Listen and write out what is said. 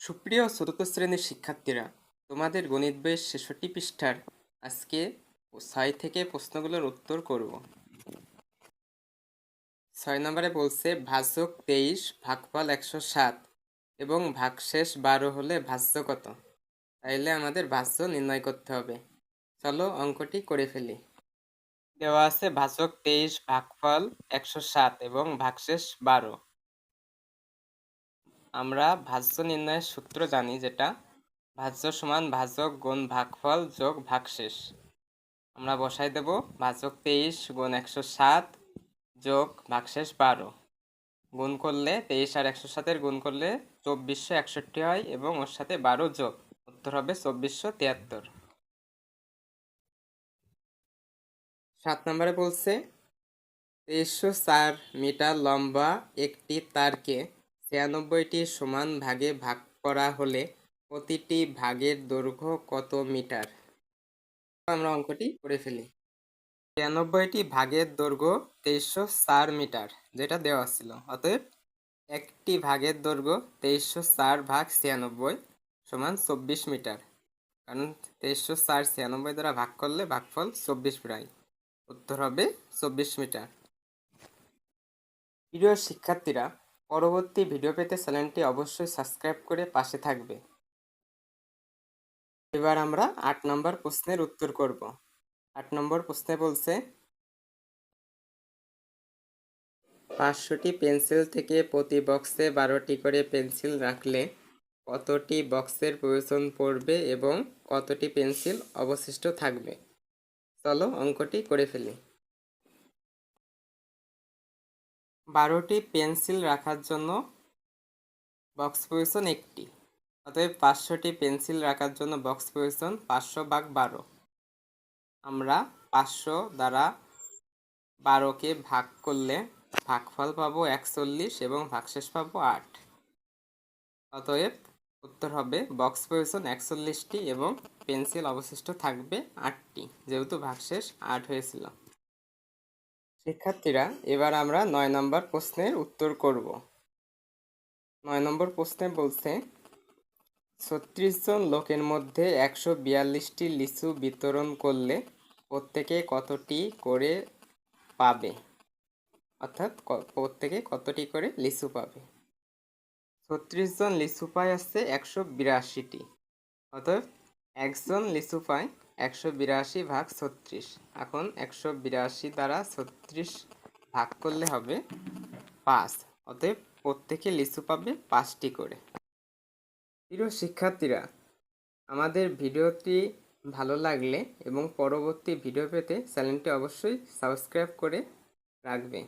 সুপ্রিয় চতুর্থ শ্রেণীর শিক্ষার্থীরা, তোমাদের গণিত বইয়ের ৬৬ পৃষ্ঠার আজকে ৬ থেকে প্রশ্নগুলোর উত্তর করব। ৬ নম্বরে বলছে ভাজক ২৩ ভাগফল ১০৭ এবং ভাগশেষ ১২ হলে ভাজ্য কত? তাইলে আমাদের ভাজ্য নির্ণয় করতে হবে। চলো অঙ্কটি করে ফেলি। দেওয়া আছে ভাজক ২৩ ভাগফল ১০৭ এবং ভাগশেষ ১২। আমরা ভাজ্য নির্ণয়ের সূত্র জানি, যেটা ভাজ্য সমান ভাজক গুণ ভাগফল যোগ ভাগশেষ। আমরা বসাই দেব ভাজক ২৩ গুণ ১০৭ যোগ ভাগশেষ ১২ গুণ করলে ২৩ আর ১০৭-এর গুণ করলে ২৪৬১ হয় এবং ওর সাথে ১২ যোগ, উত্তর হবে ২৪৭৩। ৭ নম্বরে বলছে ২৩০৪ মিটার লম্বা একটি তারকে ৯৬টি সমান ভাগে ভাগ করা হলে প্রতিটি ভাগের দৈর্ঘ্য কত মিটার? আমরা অঙ্কটি করে ফেলি। ৯৬টি ভাগের দৈর্ঘ্য ২৩০৪ মিটার, যেটা দেওয়া ছিল। অতএব একটি ভাগের দৈর্ঘ্য ২৩০৪ ভাগ ৯৬ সমান ২৪ মিটার, কারণ ২৩০৪ ৯৬ দ্বারা ভাগ করলে ভাগফল ২৪ প্রায়, উত্তর হবে ২৪ মিটার। প্রিয় শিক্ষার্থীরা, পরবর্তী ভিডিও পেতে চ্যানেলটি অবশ্যই সাবস্ক্রাইব করে পাশে থাকবে। এবার আমরা ৮ নম্বর প্রশ্নের উত্তর করব। ৮ নম্বর প্রশ্নে বলছে ৫০০টি পেন্সিল থেকে প্রতি বক্সে ১২টি করে পেন্সিল রাখলে কতটি বক্সের প্রয়োজন পড়বে এবং কতটি পেন্সিল অবশিষ্ট থাকবে? চলো অঙ্কটি করে ফেলি। ১২টি পেন্সিল রাখার জন্য বক্স প্রয়োজন একটি, অতএব ৫০০টি পেন্সিল রাখার জন্য বক্স প্রয়োজন ৫০০ ভাগ ১২। আমরা ৫০০ দ্বারা ১২কে ভাগ করলে ভাগফল পাবো ৪১ এবং ভাগশেষ পাবো ৮। অতএব উত্তর হবে বক্স প্রয়োজন ৪১টি এবং পেন্সিল অবশিষ্ট থাকবে ৮টি, যেহেতু ভাগশেষ ৮ হয়েছিল। শিক্ষার্থীরা, এবার আমরা ৯ নম্বর প্রশ্নের উত্তর করব। ৯ নম্বর প্রশ্নে বলছে ৩৬ জন লোকের মধ্যে ১৪২টি লিচু বিতরণ করলে প্রত্যেকে কতটি করে পাবে? অর্থাৎ প্রত্যেকে কতটি করে লিচু পাবে? ৩৬ জন লিচু পায় আছে ১৮২টি, অর্থাৎ একজন লিচু পায় ১৮২ ভাগ ৩৬। এখন ১৮২ দ্বারা ৩৬ ভাগ করলে হবে ৫, অতএব প্রত্যেকে লিচু পাবে ৫টি করে। প্রিয় শিক্ষার্থীরা, আমাদের ভিডিওটি ভালো লাগলে এবং পরবর্তী ভিডিও পেতে চ্যানেলটি অবশ্যই সাবস্ক্রাইব করে রাখবে।